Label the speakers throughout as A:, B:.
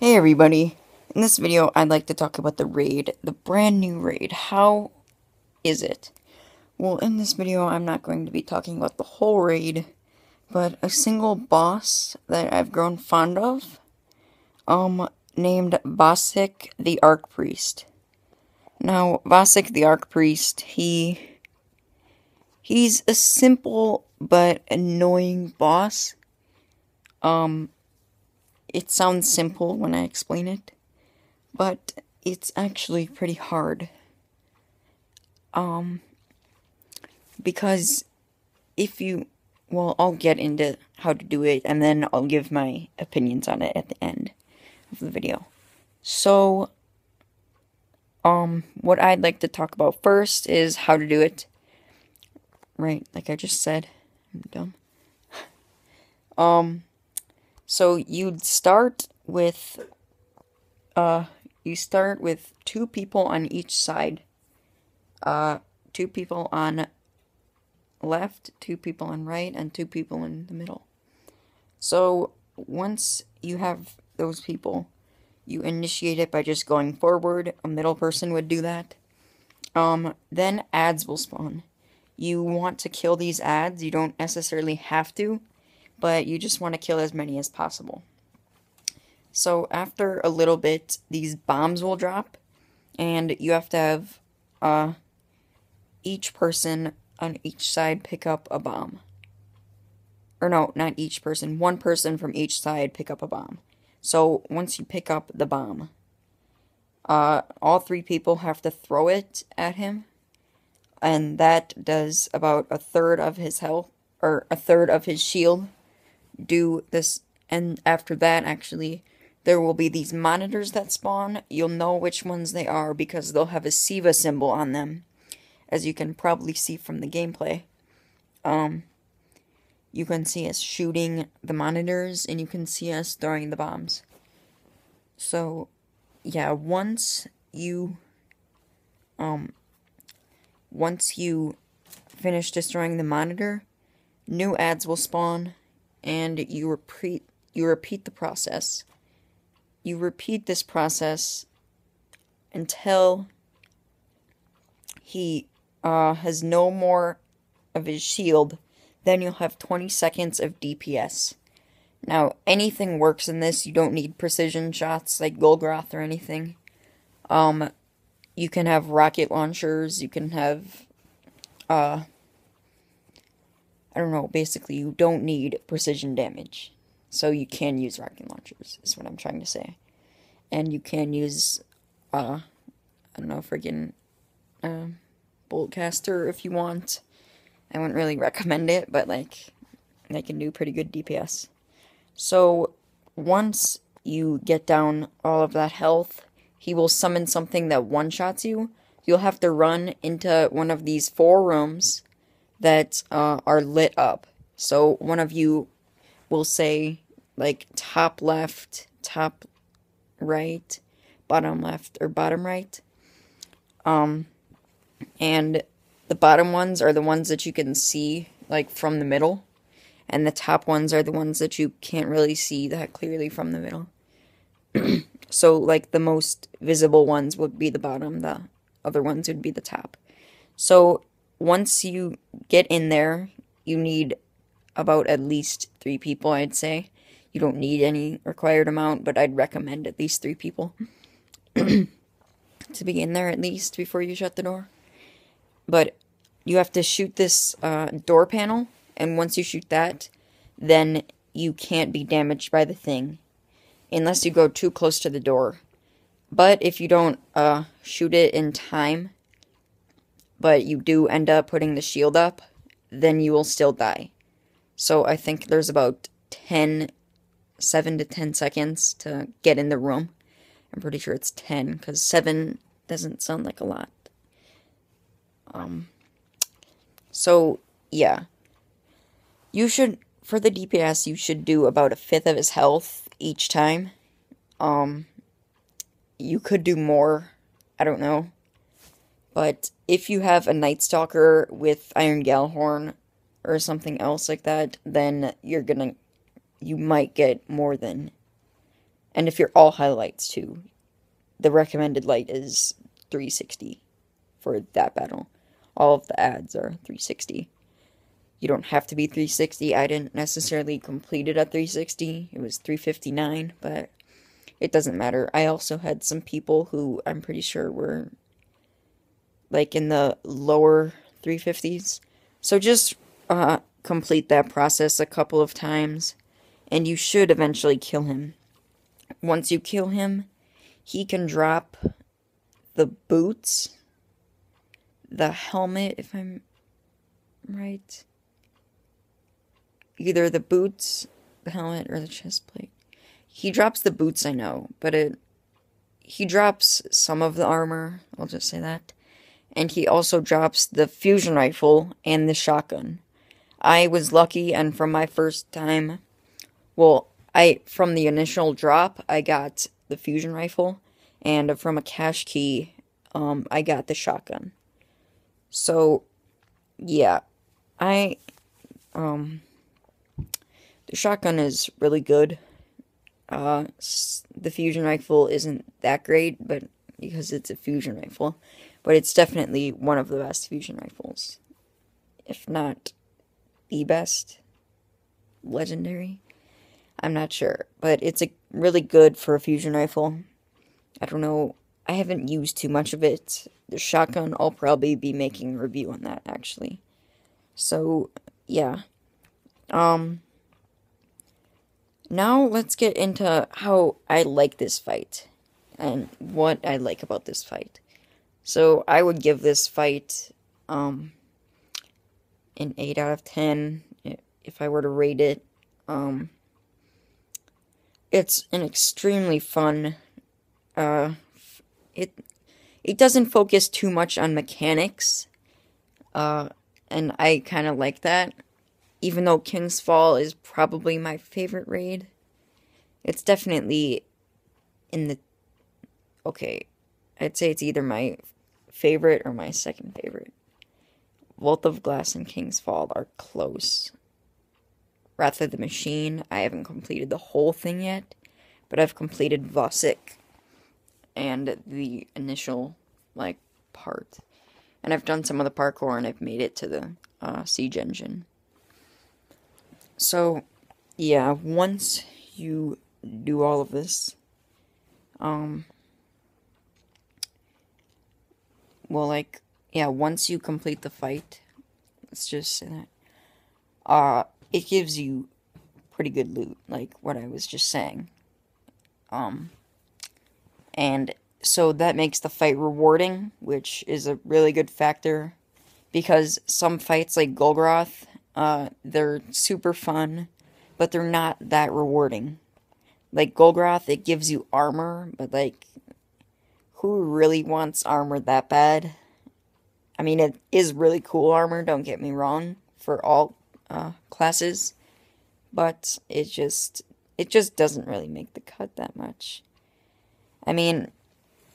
A: Hey everybody, in this video I'd like to talk about the raid, the brand new raid. How is it? Well, in this video I'm not going to be talking about the whole raid, but a single boss that I've grown fond of, named Vosik the Archpriest. Now, Vosik the Archpriest, he's a simple but annoying boss. It sounds simple when I explain it, but it's actually pretty hard. Because I'll get into how to do it, and then I'll give my opinions on it at the end of the video. So, what I'd like to talk about first is how to do it. Right, like I just said. I'm dumb. So you'd start with, two people on each side. Two people on left, two people on right, and two people in the middle. So once you have those people, you initiate it by just going forward. A middle person would do that. Then ads will spawn. You want to kill these ads. You don't necessarily have to, but you just want to kill as many as possible. So after a little bit, these bombs will drop, and you have to have each person on each side pick up a bomb. Or no, not each person. One person from each side pick up a bomb. So once you pick up the bomb, all three people have to throw it at him, and that does about a third of his health, or a third of his shield. Do this, and after that, actually, there will be these monitors that spawn. You'll know which ones they are because they'll have a Siva symbol on them, as you can probably see from the gameplay. You can see us shooting the monitors, and you can see us throwing the bombs. So, yeah, once you finish destroying the monitor, new ads will spawn, and you repeat the process. You repeat this process until he has no more of his shield. Then you'll have 20 seconds of DPS. Now, anything works in this. You don't need precision shots like Golgoth or anything. You can have rocket launchers. You can have, I don't know, basically you don't need precision damage. So you can use rocket launchers, is what I'm trying to say. And you can use, I don't know, friggin' Boltcaster if you want. I wouldn't really recommend it, but, like, they can do pretty good DPS. So, once you get down all of that health, he will summon something that one-shots you. You'll have to run into one of these 4 rooms that are lit up. So, one of you will say, like, top left, top right, bottom left, or bottom right. And the bottom ones are the ones that you can see, like, from the middle. And the top ones are the ones that you can't really see that clearly from the middle. So, like, the most visible ones would be the bottom, the other ones would be the top. So, once you get in there, you need about at least 3 people, I'd say. You don't need any required amount, but I'd recommend at least 3 people to be in there at least before you shut the door. But you have to shoot this door panel, and once you shoot that, then you can't be damaged by the thing, unless you go too close to the door. But if you don't shoot it in time, but you do end up putting the shield up, then you will still die. So I think there's about 7 to 10 seconds to get in the room. I'm pretty sure it's 10, because 7 doesn't sound like a lot. So, yeah. You should, for the DPS, you should do about 1/5 of his health each time. You could do more, I don't know. But if you have a Night Stalker with Iron Galhorn or something else like that, then you might get more than And if you're all highlights too, the recommended light is 360 for that battle. All of the ads are 360. You don't have to be 360. I didn't necessarily complete it at 360. It was 359, but it doesn't matter. I also had some people who I'm pretty sure were like in the lower 350s. So just complete that process a couple of times, and you should eventually kill him. Once you kill him, he can drop the boots, the helmet, if I'm right. Either the boots, the helmet, or the chest plate. He drops the boots, I know, but he drops some of the armor, I'll just say that. And he also drops the fusion rifle and the shotgun. I was lucky, and from my first time, from the initial drop, I got the fusion rifle, and from a cache key, I got the shotgun. So, yeah, the shotgun is really good. The fusion rifle isn't that great, but because it's a fusion rifle, but it's definitely one of the best fusion rifles, if not the best. Legendary, I'm not sure, but it's really good for a fusion rifle. I don't know, I haven't used too much of it. The shotgun, I'll probably be making a review on that, actually. So, yeah. Now let's get into how I like this fight, and what I like about this fight. So, I would give this fight, an 8 out of 10, if I were to rate it. It's an extremely fun, it doesn't focus too much on mechanics, and I kind of like that. Even though King's Fall is probably my favorite raid, it's definitely in the, okay, I'd say it's either my favorite or my second favorite. Vault of Glass and King's Fall are close. Wrath of the Machine, I haven't completed the whole thing yet, but I've completed Vosik and the initial, part. And I've done some of the parkour, and I've made it to the siege engine. So, yeah, once you do all of this, once you complete the fight, let's just say that, it gives you pretty good loot, like what I was just saying. And so that makes the fight rewarding, which is a really good factor, because some fights like Golgoth, they're super fun, but they're not that rewarding. Like Golgoth, it gives you armor, but who really wants armor that bad? I mean, it is really cool armor, don't get me wrong, for all classes, but it just doesn't really make the cut that much. I mean,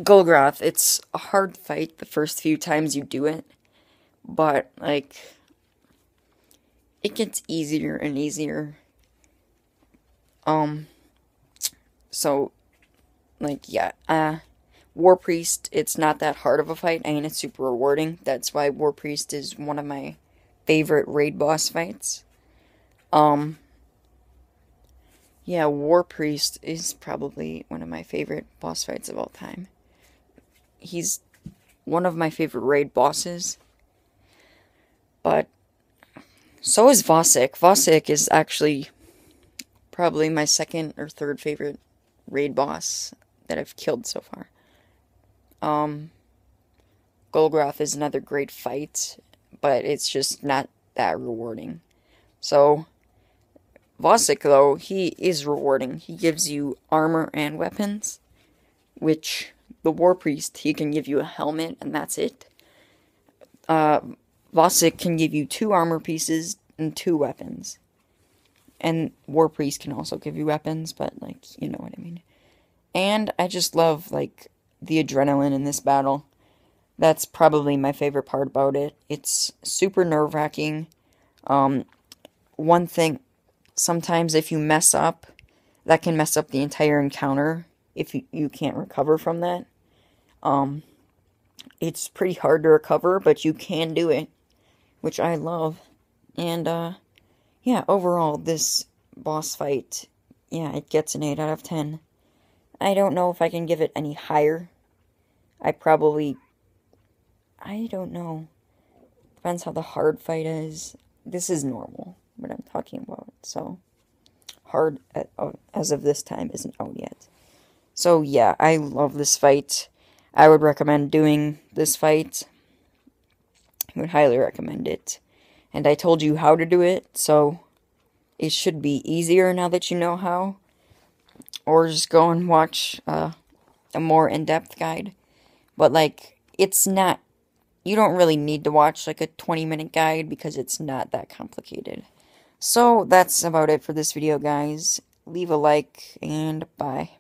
A: Golgoth, it's a hard fight the first few times you do it, but it gets easier and easier. Warpriest, it's not that hard of a fight. I mean, it's super rewarding. That's why Warpriest is one of my favorite raid boss fights. Warpriest is probably one of my favorite boss fights of all time. He's one of my favorite raid bosses. But so is Vosik. Vosik is actually probably my second or third favorite raid boss that I've killed so far. Golgoth is another great fight, but it's just not that rewarding. So, Vosik, though, he is rewarding. He gives you armor and weapons, which the Warpriest, he can give you a helmet, and that's it. Vosik can give you 2 armor pieces and 2 weapons. And Warpriest can also give you weapons, but, you know what I mean. And I just love, the adrenaline in this battle. That's probably my favorite part about it. It's super nerve-wracking. One thing, sometimes if you mess up, that can mess up the entire encounter if you can't recover from that. It's pretty hard to recover, but you can do it, which I love. And, yeah, overall, this boss fight, yeah, it gets an 8 out of 10. I don't know if I can give it any higher. I don't know. Depends how the hard fight is. This is normal, what I'm talking about. So, hard, as of this time, isn't out yet. So, yeah, I love this fight. I would recommend doing this fight. I would highly recommend it. And I told you how to do it, so it should be easier now that you know how. Or just go and watch a more in-depth guide. But, like, it's not... You don't really need to watch, like, a 20-minute guide because it's not that complicated. So, that's about it for this video, guys. Leave a like, and bye.